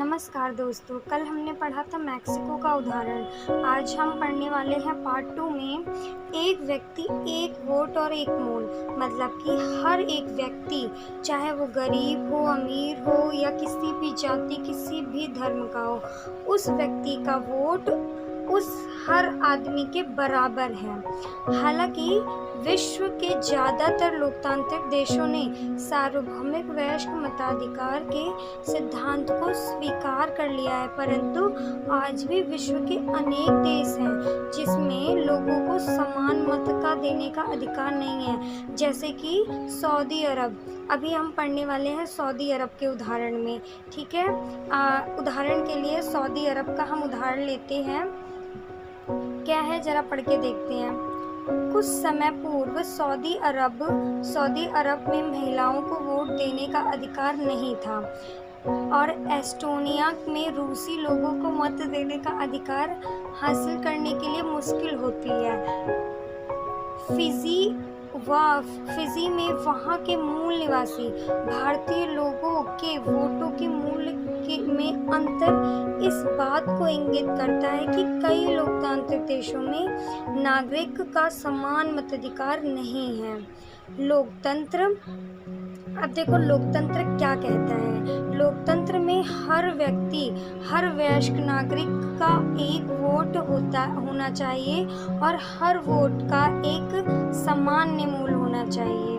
नमस्कार दोस्तों, कल हमने पढ़ा था मैक्सिको का उदाहरण। आज हम पढ़ने वाले हैं पार्ट 2 में एक व्यक्ति एक वोट और एक मोल। मतलब कि हर एक व्यक्ति, चाहे वो गरीब हो, अमीर हो या किसी भी जाति, किसी भी धर्म का हो, उस व्यक्ति का वोट उस हर आदमी के बराबर है। हालांकि विश्व के ज़्यादातर लोकतांत्रिक देशों ने सार्वभौमिक वयस्क मताधिकार के सिद्धांत को स्वीकार कर लिया है, परंतु आज भी विश्व के अनेक देश हैं जिसमें लोगों को समान मत का देने का अधिकार नहीं है, जैसे कि सऊदी अरब। अभी हम पढ़ने वाले हैं सऊदी अरब के उदाहरण में। ठीक है, उदाहरण के लिए सऊदी अरब का हम उदाहरण लेते हैं। क्या है, जरा पढ़ के देखते हैं। कुछ समय पूर्व सऊदी अरब में महिलाओं को वोट देने का अधिकार नहीं था और एस्टोनिया में रूसी लोगों को मत देने का अधिकार हासिल करने के लिए मुश्किल होती है। फिजी में वहाँ के मूल निवासी भारतीय लोगों के वोटों के मूल्य में अंतर इस बात को इंगित करता है कि कई लोकतांत्रिक देशों में नागरिक का समान मताधिकार नहीं है। लोकतंत्र, अब देखो लोकतंत्र क्या कहता है। लोकतंत्र में हर व्यक्ति, हर वयस्क नागरिक का एक वोट होना चाहिए और हर वोट का एक सामान्य मूल्य होना चाहिए।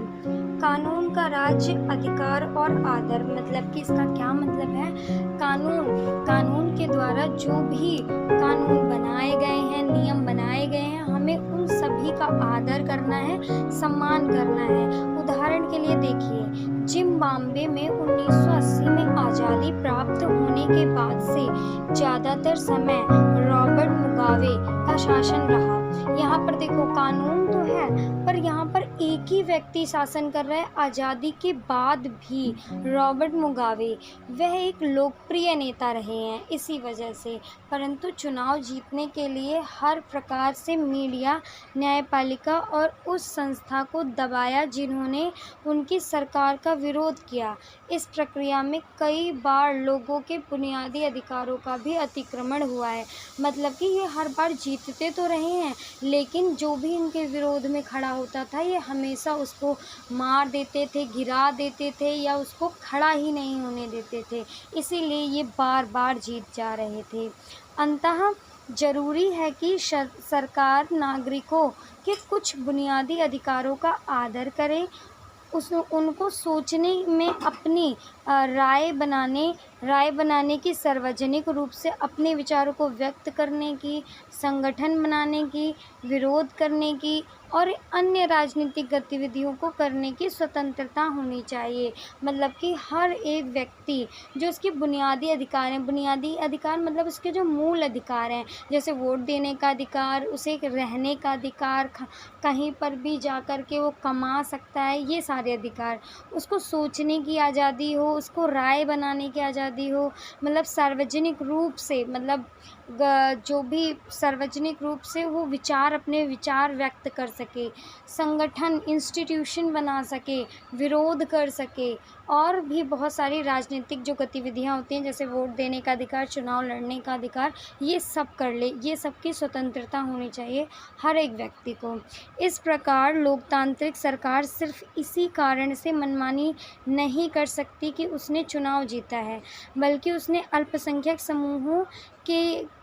कानून का राज्य, अधिकार और आदर, मतलब कि इसका क्या मतलब है। कानून के द्वारा जो भी कानून बनाए गए हैं, नियम बनाए गए हैं, हमें उन सभी का आदर करना है, सम्मान करना है। उदाहरण के लिए देखिए, जिम्बाब्वे में 1980 में आज़ादी प्राप्त होने के बाद से ज़्यादातर समय रॉबर्ट मुगाबे का शासन रहा। यहाँ पर देखो कानून तो है, पर यहाँ पर एक ही व्यक्ति शासन कर रहा है आज़ादी के बाद भी। रॉबर्ट मुगाबे वह एक लोकप्रिय नेता रहे हैं इसी वजह से, परंतु चुनाव जीतने के लिए हर प्रकार से मीडिया, न्यायपालिका और उस संस्था को दबाया जिन्होंने उनकी सरकार का विरोध किया। इस प्रक्रिया में कई बार लोगों के बुनियादी अधिकारों का भी अतिक्रमण हुआ है। मतलब कि ये हर बार जीतते तो रहे हैं, लेकिन जो भी इनके विरोध में खड़ा होता था ये हमेशा उसको मार देते थे, गिरा देते थे या उसको खड़ा ही नहीं होने देते थे। इसीलिए ये बार बार जीत जा रहे थे। अंततः जरूरी है कि सरकार नागरिकों के कुछ बुनियादी अधिकारों का आदर करे, उनको सोचने में, अपनी राय बनाने की, सार्वजनिक रूप से अपने विचारों को व्यक्त करने की, संगठन बनाने की, विरोध करने की और अन्य राजनीतिक गतिविधियों को करने की स्वतंत्रता होनी चाहिए। मतलब कि हर एक व्यक्ति जो उसके बुनियादी अधिकार हैं, बुनियादी अधिकार मतलब उसके जो मूल अधिकार हैं, जैसे वोट देने का अधिकार, उसे रहने का अधिकार, कहीं पर भी जाकर के वो कमा सकता है, ये सारे अधिकार, उसको सोचने की आज़ादी हो, उसको राय बनाने की आज़ादी हो, मतलब सार्वजनिक रूप से, मतलब जो भी सार्वजनिक रूप से वो अपने विचार व्यक्त कर सके, संगठन, इंस्टीट्यूशन बना सके, विरोध कर सके, और भी बहुत सारी राजनीतिक जो गतिविधियां होती हैं जैसे वोट देने का अधिकार, चुनाव लड़ने का अधिकार, ये सब कर ले। ये सब की स्वतंत्रता होनी चाहिए हर एक व्यक्ति को। इस प्रकार लोकतांत्रिक सरकार सिर्फ इसी कारण से मनमानी नहीं कर सकती कि उसने चुनाव जीता है, बल्कि उसने अल्पसंख्यक समूहों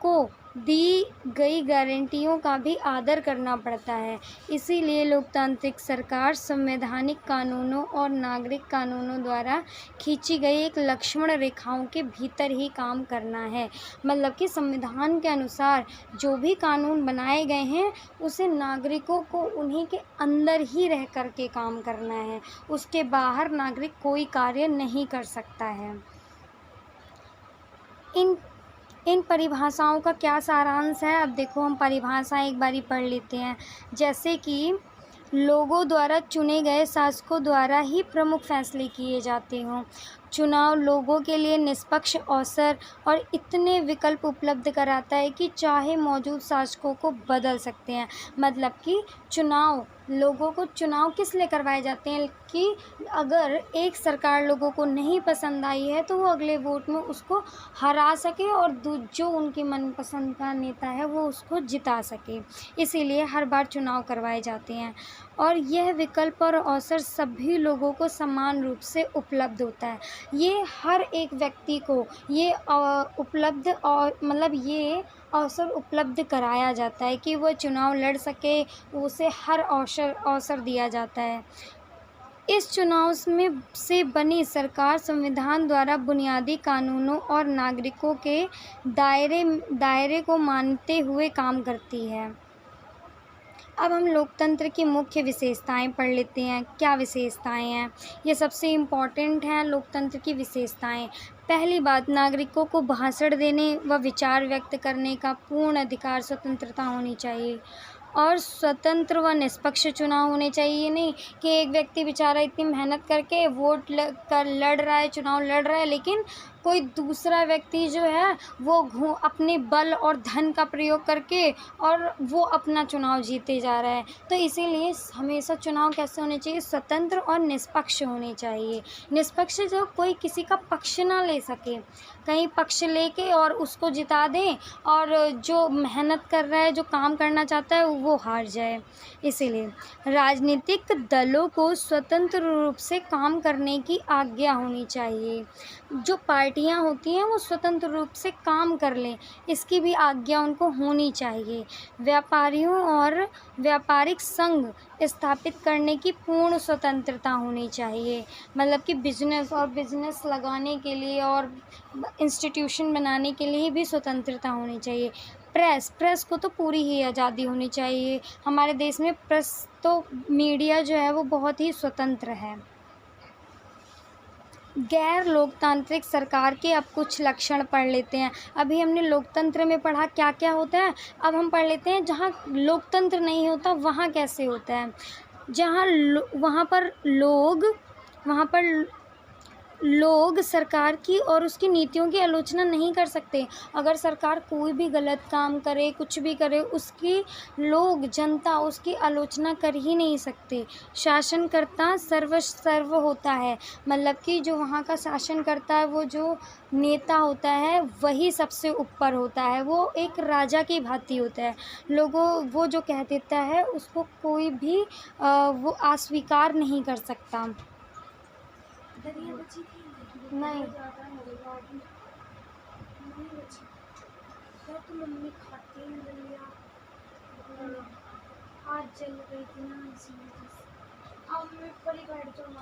को दी गई गारंटियों का भी आदर करना पड़ता है। इसीलिए लोकतांत्रिक सरकार संवैधानिक कानूनों और नागरिक कानूनों द्वारा खींची गई एक लक्ष्मण रेखाओं के भीतर ही काम करना है। मतलब कि संविधान के अनुसार जो भी कानून बनाए गए हैं उसे नागरिकों को उन्हीं के अंदर ही रह कर के काम करना है, उसके बाहर नागरिक कोई कार्य नहीं कर सकता है। इन परिभाषाओं का क्या सारांश है, अब देखो हम परिभाषा एक बारी पढ़ लेते हैं। जैसे कि लोगों द्वारा चुने गए शासकों द्वारा ही प्रमुख फैसले किए जाते हों। चुनाव लोगों के लिए निष्पक्ष अवसर और इतने विकल्प उपलब्ध कराता है कि चाहे मौजूद शासकों को बदल सकते हैं। मतलब कि चुनाव लोगों को चुनाव किस लिए करवाए जाते हैं कि अगर एक सरकार लोगों को नहीं पसंद आई है तो वो अगले वोट में उसको हरा सके और जो उनके मनपसंद का नेता है वो उसको जिता सके, इसीलिए हर बार चुनाव करवाए जाते हैं। और यह विकल्प और अवसर सभी लोगों को समान रूप से उपलब्ध होता है। ये हर एक व्यक्ति को ये उपलब्ध और मतलब ये अवसर उपलब्ध कराया जाता है कि वह चुनाव लड़ सके, उसे हर अवसर दिया जाता है। इस चुनाव में से बनी सरकार संविधान द्वारा बुनियादी कानूनों और नागरिकों के दायरे को मानते हुए काम करती है। अब हम लोकतंत्र की मुख्य विशेषताएं पढ़ लेते हैं। क्या विशेषताएं हैं? ये सबसे इम्पॉर्टेंट हैं लोकतंत्र की विशेषताएं। पहली बात, नागरिकों को भाषण देने व विचार व्यक्त करने का पूर्ण अधिकार, स्वतंत्रता होनी चाहिए और स्वतंत्र व निष्पक्ष चुनाव होने चाहिए। ये नहीं कि एक व्यक्ति बेचारा इतनी मेहनत करके वोट लड़ रहा है, चुनाव लड़ रहा है, लेकिन कोई दूसरा व्यक्ति जो है वो अपने बल और धन का प्रयोग करके और वो अपना चुनाव जीते जा रहा है। तो इसीलिए हमेशा चुनाव कैसे होने चाहिए? स्वतंत्र और निष्पक्ष होने चाहिए। निष्पक्ष जो कोई किसी का पक्ष ना ले सके, कहीं पक्ष लेके और उसको जिता दें और जो मेहनत कर रहा है, जो काम करना चाहता है वो हार जाए। इसीलिए राजनीतिक दलों को स्वतंत्र रूप से काम करने की आज्ञा होनी चाहिए। जो पार्टियां होती हैं वो स्वतंत्र रूप से काम कर लें, इसकी भी आज्ञा उनको होनी चाहिए। व्यापारियों और व्यापारिक संघ स्थापित करने की पूर्ण स्वतंत्रता होनी चाहिए, मतलब कि बिजनेस लगाने के लिए और इंस्टीट्यूशन बनाने के लिए भी स्वतंत्रता होनी चाहिए। प्रेस को तो पूरी ही आज़ादी होनी चाहिए। हमारे देश में प्रेस तो मीडिया जो है वो बहुत ही स्वतंत्र है। गैर लोकतांत्रिक सरकार के अब कुछ लक्षण पढ़ लेते हैं। अभी हमने लोकतंत्र में पढ़ा क्या क्या होता है, अब हम पढ़ लेते हैं जहाँ लोकतंत्र नहीं होता वहाँ कैसे होता है। वहाँ पर लोग सरकार की और उसकी नीतियों की आलोचना नहीं कर सकते। अगर सरकार कोई भी गलत काम करे, कुछ भी करे, उसकी जनता उसकी आलोचना कर ही नहीं सकते। शासनकर्ता सर्व होता है, मतलब कि जो वहाँ का शासन करता है, वो जो नेता होता है वही सबसे ऊपर होता है, वो एक राजा की भांति होता है। वो जो कह देता है उसको कोई भी वो अस्वीकार नहीं कर सकता। नहीं तो मम्मी खाती है दलिया, आज जल गई थी ना, इसी वजह से। अब मैं ऊपर ही बैठ जाऊँ।